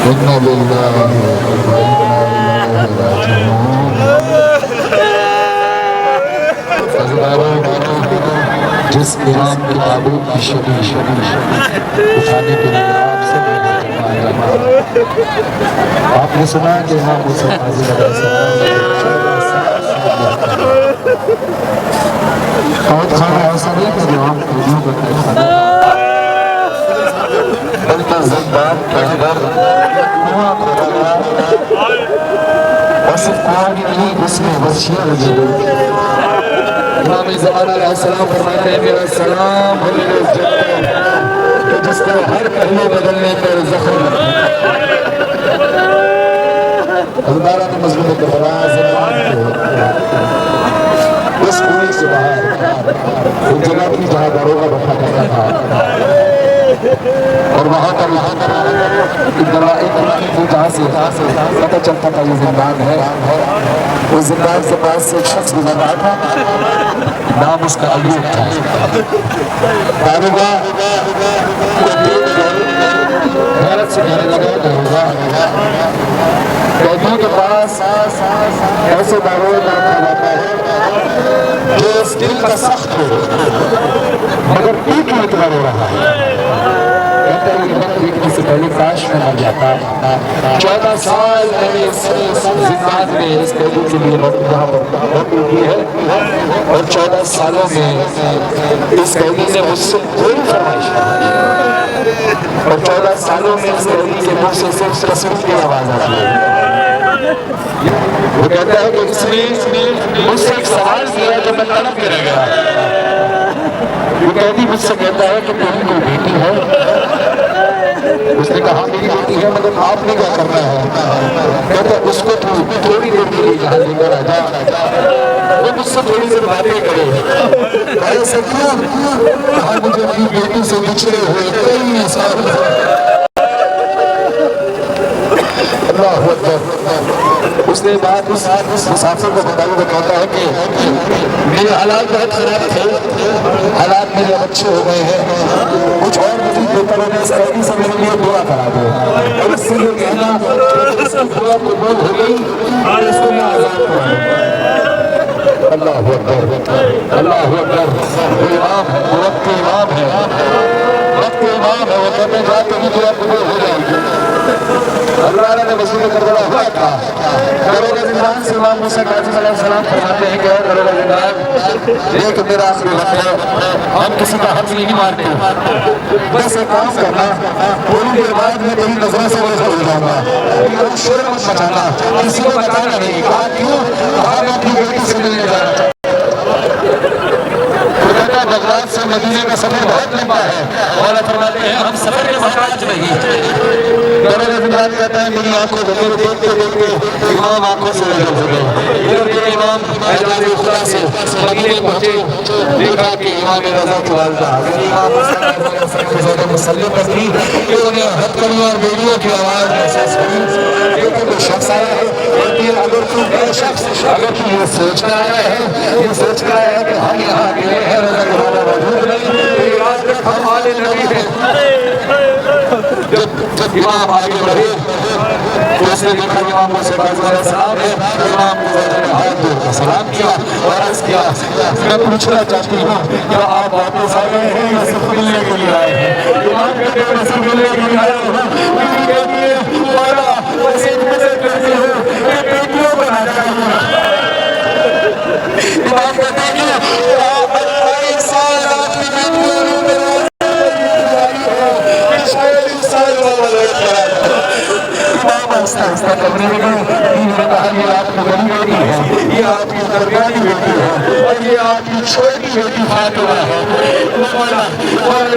اِنَّ لِلَّهِ وَإِنَّا إِلَيْهِ راجعون۔ جس امام کی تعبیر کی شبیہ اٹھانے کے لیے آپ سے آپ نے سنا کہ امام موسیٰ کاظم علیہ السلام بہت کھانا ایسا نہیں کہ جو آپ کو جو کرتے کھانا بلکہ زندان کے اندر کنواں کھودا گیا اور صرف کنواں کی نہیں اس میں وسیع لگے ہوئے۔ امام زمان علیہ السلام فرماتے ہیں میرا سلام ہے اس جنت کہ جس کو ہر پہلو بدلنے پر زخم اللہ نے مظلوم کربلا زمان کے اس کنویں سے باہر وہ جگہ کی جہاں داروغہ بیٹھا کرتا تھا اور وہاں پر ایک جہاں سے پتہ چلتا تھا یہ زندان ہے۔ اس زندان سے پاس سے ایک شخص گزر رہا تھا، نام اس کا ایوب تھا۔ داروغہ کو دیکھ کر حیرت سے کہنے لگا داروغہ قیدیوں کے پاس ایسے داروغہ کا رکھا جاتا ہے جو اس دل کا سخت ہو مگر تو کیوں اتنا رو رہا ہے؟ کہتا ہے یہ وقت دیکھنے سے پہلے کاش میں مر جاتا۔ 14 سال میں نے اس زندان میں اس قیدی کے لیے نوکری کی ہے اور 14 سالوں میں اس قیدی نے مجھ سے کوئی فرمائش نہیں اور 14 سالوں میں اس قیدی کے منہ سے صرف تسبیح کی آواز آتی ہے۔ وہ کہتا ہے کہ اس نے مجھ سے ایک سوال کیا جو میں تڑپ کے رہ گیا۔ وہ قیدی مجھ سے کہتا ہے کہ تیری کوئی بیٹی ہے؟ اس نے کہا میری بیٹی ہے مگر آپ نے کیا کرنا ہے؟ کہتا ہے اس کو تو تھوڑی دیر کے لیے یہاں لے کر آ جا، وہ مجھ سے تھوڑی دیر باتیں کرے۔ ایسا کیوں؟ کہا مجھے اپنی بیٹی سے بچھڑے ہوئے کئی سال اللہ اکبر۔ اس نے بات اس مسافر کو بتائی، وہ کہتا ہے کہ میرے حالات بہت خراب تھے، حالات میرے اچھے ہو گئے ہیں، کچھ اور مزید بہتر ہونے اس قیدی سے میرے لیے دعا کرا دو اور اس سے یہ کہنا اس کی دعا قبول ہو گئی اور اس کو میں آزاد کروں۔ اللہ اکبر اللہ اکبر۔ وہ امام ہے، وہ وقت کے امام ہے، وقت کے امام ہے، وہ کرنے جاتے ہی دعا قبول ہو جائے گی۔ اللہ نے مظلوم کربلا ہوا تھا۔ داروغہ زندان سے امام موسیٰ کاظم علیہ السلام فرماتے ہیں کہ اے داروغہ زندان یہ کہ میرا آخری وقت ہے، ہم کسی کا حق نہیں مارتے، بس ایک کام کرنا تھوڑی دیر بعد میں تیری نظروں سے وجہ ہو جاؤں گا، لیکن شور مت مچانا، کسی کو بتانا نہیں۔ کہا کیوں؟ کہا میں اپنی بیٹی سے ملنے جا رہا تھا۔ بغداد سے مدینے کا سفر بہت لمبا ہے، مولا فرماتے ہیں ہم سفر کے محتاج نہیں۔ داروغہ زندان کہتا ہے میری آنکھوں کو میرے دیکھتے دیکھتے امام آنکھوں سے نظر ہو گئے۔ ادھر یہ امام میدان اخلا سے مدینے پہنچے، دیکھا کہ امام رضا کی والدہ یعنی امام حسین مسلح پر تھی کہ انہیں ہتھکڑیوں اور بیڑیوں کی آواز محسوس ہوئی۔ لیکن کوئی شخص آیا ہے، کہتی ہے اگر تو اے شخص اگر تو یہ سوچ کر آیا ہے، یہ سوچ کر آیا ہے کہ ہم یہاں اکیلے ہیں، رضا کے والا موجود نہیں، تو آج تک ہم آلے نبی ہیں۔ جب امام آگے بڑھے تو اس نے دیکھا امام موسیٰ کاظم علیہ السلام ہے، امام نے ہاتھ جوڑ کر سلام کیا اور عرض کیا میں پوچھنا چاہتی ہوں کیا آپ واپس آ گئے ہیں یا صرف ملنے کے لیے آئے ہیں؟ امام کہتے ہیں میں صرف ملنے کے لیے آیا ہوں۔ بیوی کہتی ہے مولا بس ایک مدد کرتے ہو میں بیٹیوں بنا چاہوں گا۔ امام کہتے ہیں کہ آپ 28 سال آپ کی بیٹیوں نے آہستہ کمرے میں گئے، بیوی نے کہا یہ آپ کی بڑی بیٹی ہے، یہ آپ کی درمیانی بیٹی ہے اور یہ آپ کی چھوٹی بیٹی فاطمہ ہے۔ مولا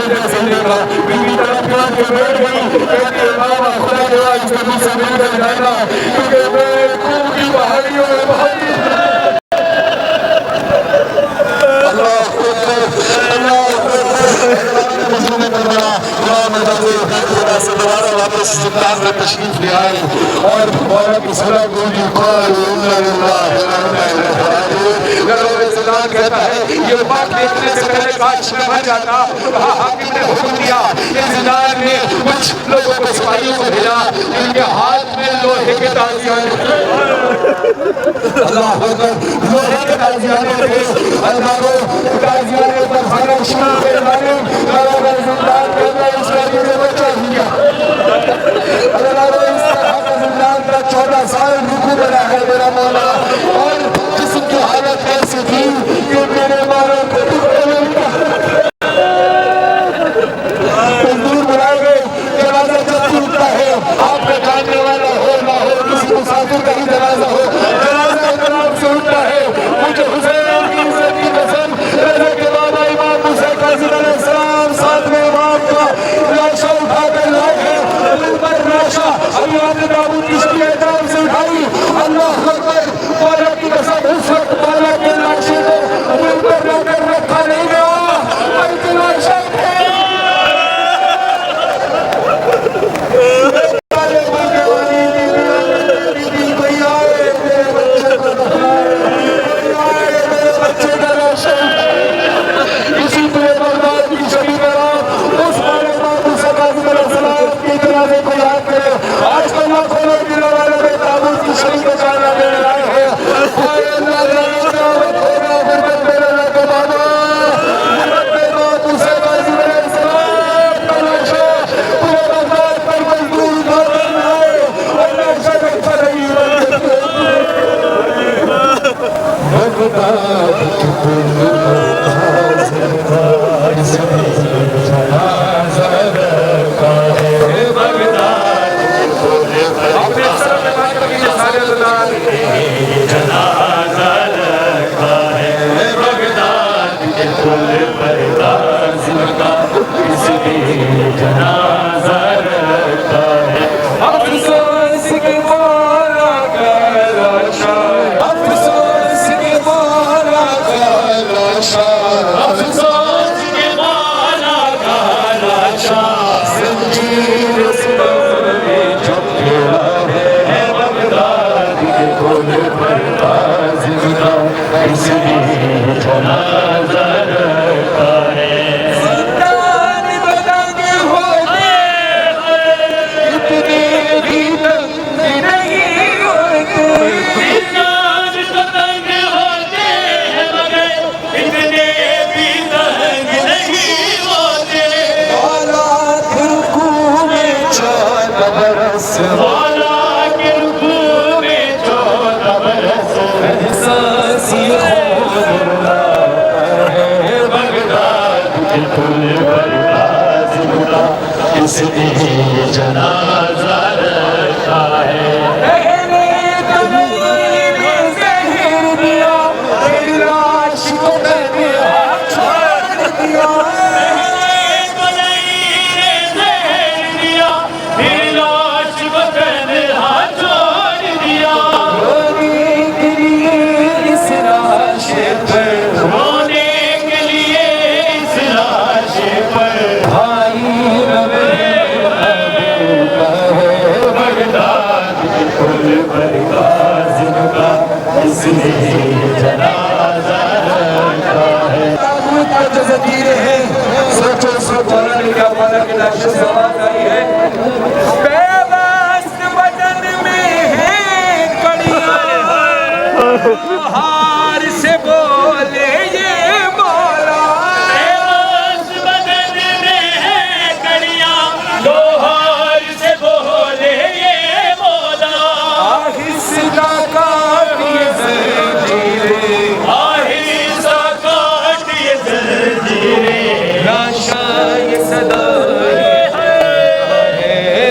نے سمجھے گا، بیوی طرف کے بیٹھ گئی، کہتی ہے بابا خدا کے بعد اس کے مجھ سے مل کر جانا کیونکہ میں خون کی پہاڑیوں میں بہت اللہ اللہ مظلوم کربلا امام رضا خدا سے دوبارہ واپس زندان میں تشریف لے آئے اور مولا کی صلاح گونجی زندان کہتا ہے یہ بات دیکھنے سے پہلے کاش میں بھر جاتا. حاکم نے حکم دیا کہ زندان میں کچھ لوگوں کو سپاہیوں کو بھیجا جن کے ہاتھ میں لوہے کے تازیانے اللہ اکبر لوہے کے تازیانے تھے. اللہ کو تازیانے پر بھرم شروع کے بارے میں زندان کے اندر اس کا لیے بچہ ہوا. اللہ کو اس طرح کا زندان کا 14 سال رکو بنا ہے میرا مولا اور جسم کی حالت ایسی تھی کہ میرے مالوں کو مزدور بنائے گئے. جنازہ جب ٹوٹتا ہے آپ کا جاننے والا ہو نہ ہو کسی مسافر کا ہی جنازہ ہو جنازہ اطلاف سے اٹھتا ہے. مجھے حسین کی عزت کی قسم رضا کے بابا امام حسین قاسم علیہ السلام ساتھ میں امام کا لاشا اٹھا کر لائے ہیں. پر لاشا ابھی آپ نے داؤد کی شبیہ احترام سے اٹھائی. اللہ اکبر مولا کی قسم اس وقت مولا کے لاشے کو دل پر لا کر رکھا نہیں گیا بلکہ لاشا تھے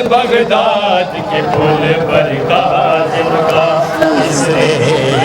بغداد کے پل پر کاظم کا اس نے